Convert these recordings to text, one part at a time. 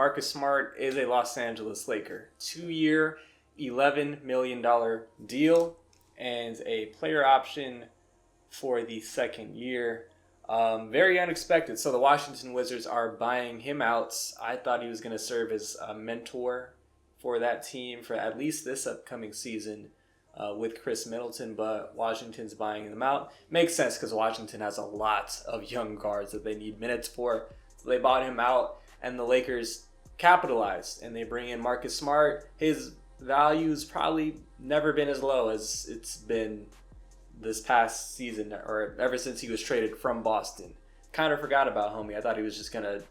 Marcus Smart is a Los Angeles Laker. 2-year, $11 million deal and a player option for the second year. Very unexpected. So the Washington Wizards are buying him out. I thought he was going to serve as a mentor for that team for at least this upcoming season with Chris Middleton, but Washington's buying them out. Makes sense because Washington has a lot of young guards that they need minutes for. So they bought him out, and the Lakers capitalized, and they bring in Marcus Smart. His value's probably never been as low as it's been this past season, or ever since he was traded from Boston. Kind of forgot about homie. I thought he was just going to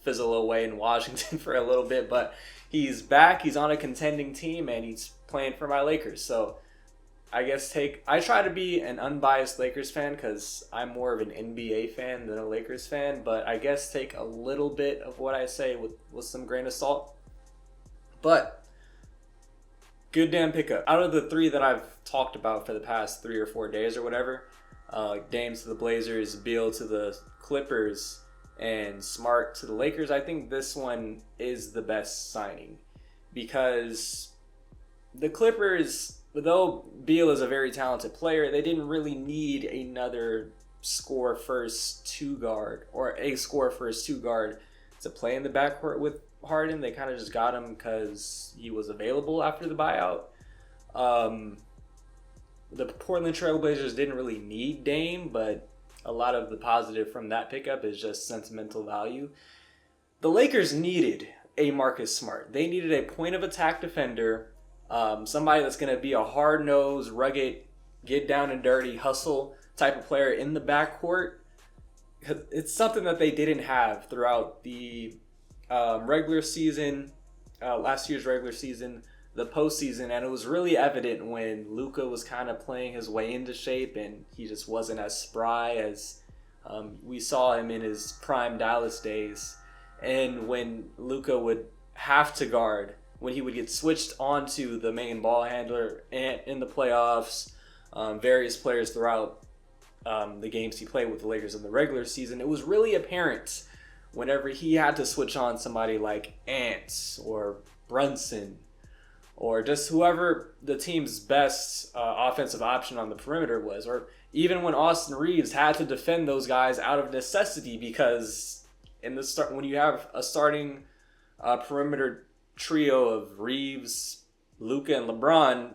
fizzle away in Washington for a little bit, but he's back. He's on a contending team, and he's playing for my Lakers. So I guess I try to be an unbiased Lakers fan because I'm more of an NBA fan than a Lakers fan, but I guess take a little bit of what I say with some grain of salt. But good damn pickup. Out of the three that I've talked about for the past 3 or 4 days or whatever, Dame to the Blazers, Beal to the Clippers, and Smart to the Lakers, I think this one is the best signing. Because the Clippers, though Beal is a very talented player, they didn't really need another score-first two guard to play in the backcourt with Harden. They kind of just got him because he was available after the buyout. The Portland Trailblazers didn't really need Dame, but a lot of the positive from that pickup is just sentimental value. The Lakers needed a Marcus Smart. They needed a point of attack defender, somebody that's going to be a hard-nosed, rugged, get down and dirty, hustle type of player in the backcourt. It's something that they didn't have throughout the regular season, last year's regular season, the postseason, and it was really evident when Luka was kind of playing his way into shape and he just wasn't as spry as we saw him in his prime Dallas days. And when Luka would have to guard, when he would get switched onto the main ball handler in the playoffs, various players throughout the games he played with the Lakers in the regular season, it was really apparent whenever he had to switch on somebody like Ant or Brunson or just whoever the team's best offensive option on the perimeter was, or even when Austin Reeves had to defend those guys out of necessity, because in the start, when you have a starting perimeter trio of Reeves, Luka, and LeBron,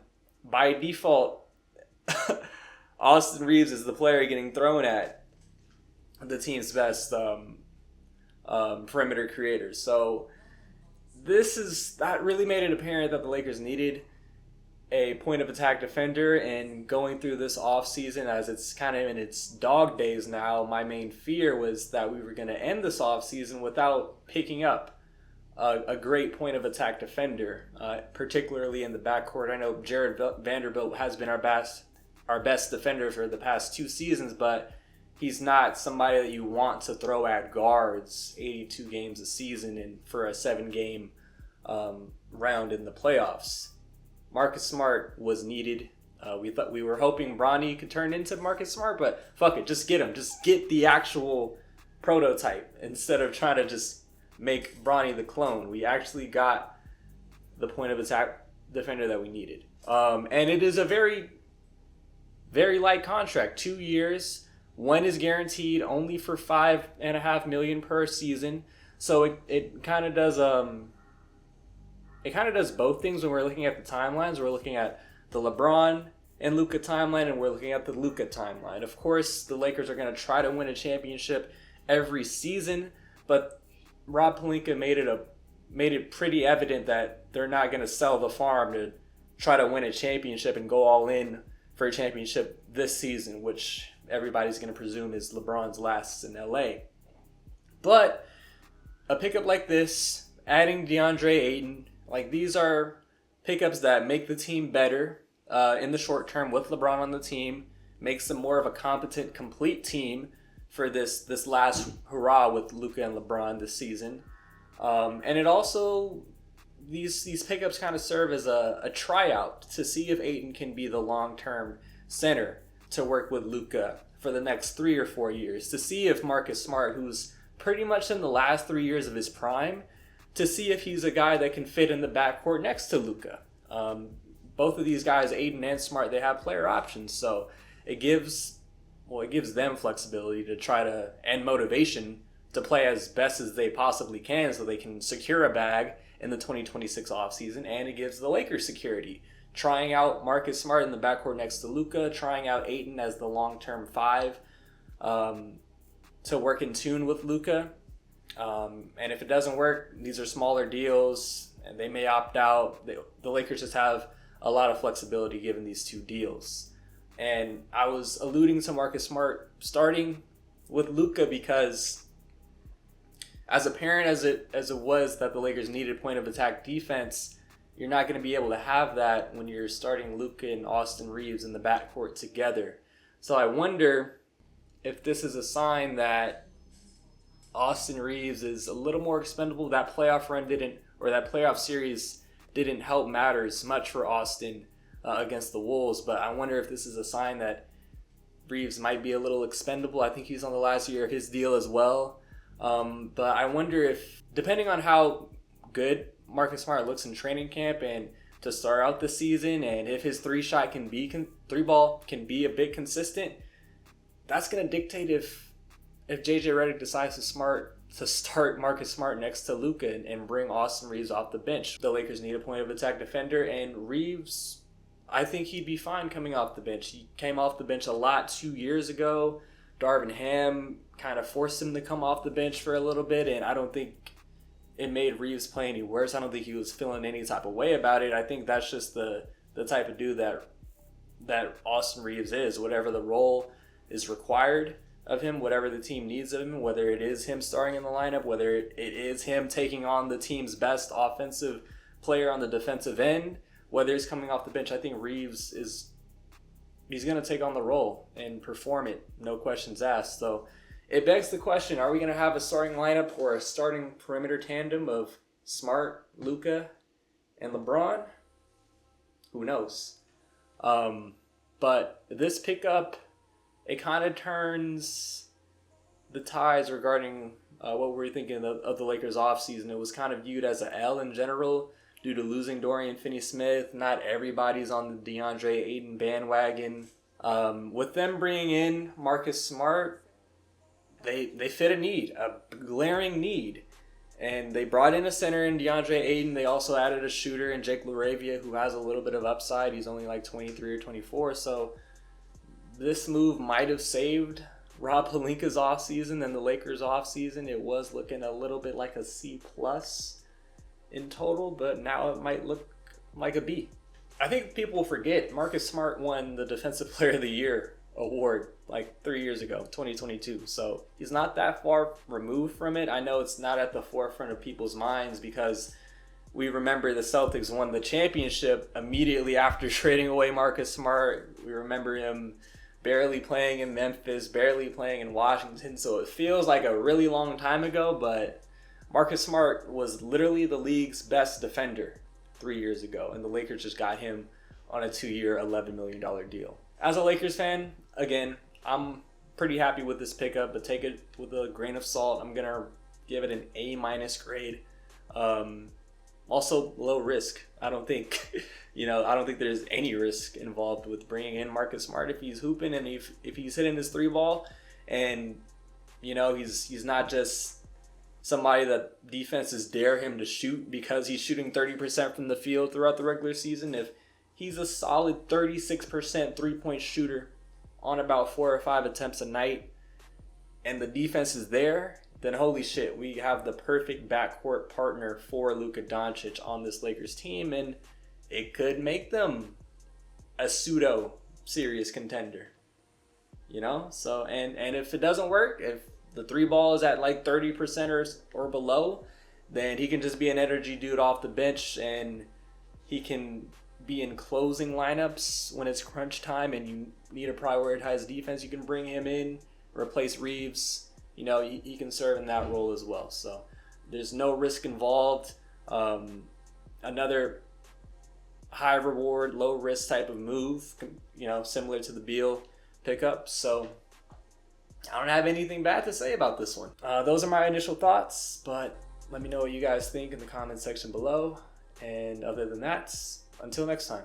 by default, Austin Reeves is the player getting thrown at the team's best perimeter creators. So that really made it apparent that the Lakers needed a point of attack defender, and going through this offseason as it's kind of in its dog days now, my main fear was that we were going to end this offseason without picking up a great point of attack defender, particularly in the backcourt. I know Jared Vanderbilt has been our best defender for the past 2 seasons, but he's not somebody that you want to throw at guards 82 games a season and for a 7-game round in the playoffs. Marcus Smart was needed. We were hoping Bronny could turn into Marcus Smart, but fuck it, just get him. Just get the actual prototype instead of trying to just make Bronny the clone. We actually got the point of attack defender that we needed. And it is a very, very light contract. 2 years. One is guaranteed only for $5.5 million per season. So it kind of does both things when we're looking at the timelines. We're looking at the LeBron and Luka timeline, and we're looking at the Luka timeline. Of course, the Lakers are going to try to win a championship every season, but Rob Pelinka made it pretty evident that they're not going to sell the farm to try to win a championship and go all in for a championship this season, which everybody's going to presume is LeBron's last in LA. But a pickup like this, adding DeAndre Ayton, like these are pickups that make the team better in the short term with LeBron on the team, makes them more of a competent, complete team for this last hurrah with Luka and LeBron this season. And it also, these pickups kind of serve as a tryout to see if Ayton can be the long-term center to work with Luka for the next 3 or 4 years, to see if Marcus Smart, who's pretty much in the last 3 years of his prime, to see if he's a guy that can fit in the backcourt next to Luka. Both of these guys, Ayton and Smart, they have player options, so it gives them flexibility to try to, and motivation to play as best as they possibly can so they can secure a bag in the 2026 offseason, and it gives the Lakers security. Trying out Marcus Smart in the backcourt next to Luka, trying out Ayton as the long-term 5 to work in tune with Luka. And if it doesn't work, these are smaller deals, and they may opt out. The Lakers just have a lot of flexibility given these two deals. And I was alluding to Marcus Smart starting with Luka because as apparent as it was that the Lakers needed point of attack defense, you're not going to be able to have that when you're starting Luka and Austin Reaves in the backcourt together. So I wonder if this is a sign that Austin Reaves is a little more expendable. That playoff run that playoff series didn't help matters much for Austin against the Wolves, but I wonder if this is a sign that Reaves might be a little expendable. I think he's on the last year of his deal as well. But I wonder if, depending on how good Marcus Smart looks in training camp and to start out the season, and if his three ball can be a bit consistent, that's going to dictate if JJ Redick decides to start Marcus Smart next to Luka and bring Austin Reaves off the bench. The Lakers need a point of attack defender, and Reaves, I think he'd be fine coming off the bench. He came off the bench a lot 2 years ago. Darvin Ham kind of forced him to come off the bench for a little bit, and I don't think it made Reaves play any worse. I don't think he was feeling any type of way about it. I think that's just the type of dude that Austin Reaves is. Whatever the role is required of him, whatever the team needs of him, whether it is him starting in the lineup, whether it is him taking on the team's best offensive player on the defensive end, whether he's coming off the bench, I think Reaves he's going to take on the role and perform it, no questions asked. So it begs the question, are we going to have a starting lineup or a starting perimeter tandem of Smart, Luka, and LeBron? Who knows? But this pickup, it kind of turns the ties regarding what we were thinking of the Lakers offseason. It was kind of viewed as an L in general due to losing Dorian Finney-Smith. Not everybody's on the DeAndre Ayton bandwagon. With them bringing in Marcus Smart, they fit a need, a glaring need. And they brought in a center in DeAndre Ayton. They also added a shooter in Jake LaRavia, who has a little bit of upside. He's only like 23 or 24. So this move might have saved Rob Pelinka's offseason and the Lakers' offseason. It was looking a little bit like a C+ in total, but now it might look like a B. I think people forget Marcus Smart won the Defensive Player of the Year award like 3 years ago, 2022. So he's not that far removed from it. I know it's not at the forefront of people's minds because we remember the Celtics won the championship immediately after trading away Marcus Smart. We remember him barely playing in Memphis, barely playing in Washington. So it feels like a really long time ago, but Marcus Smart was literally the league's best defender 3 years ago, and the Lakers just got him on a 2-year, $11 million deal. As a Lakers fan, again, I'm pretty happy with this pickup, but take it with a grain of salt. I'm going to give it an A- grade. Also, low risk. I don't think there's any risk involved with bringing in Marcus Smart if he's hooping and if he's hitting his 3-ball, and he's not just somebody that defenses dare him to shoot because he's shooting 30% from the field throughout the regular season. If he's a solid 36% three-point shooter on about 4 or 5 attempts a night and the defense is there, then holy shit, we have the perfect backcourt partner for Luka Doncic on this Lakers team, and it could make them a pseudo serious contender. So and if it doesn't work, if the 3-ball is at like 30% or below, then he can just be an energy dude off the bench, and he can be in closing lineups when it's crunch time and you need to prioritize defense. You can bring him in, replace Reaves. He can serve in that role as well. So there's no risk involved. Another high reward, low risk type of move, similar to the Beal pickup. So I don't have anything bad to say about this one. Those are my initial thoughts, but Let me know what you guys think in the comment section below. And other than that, until next time.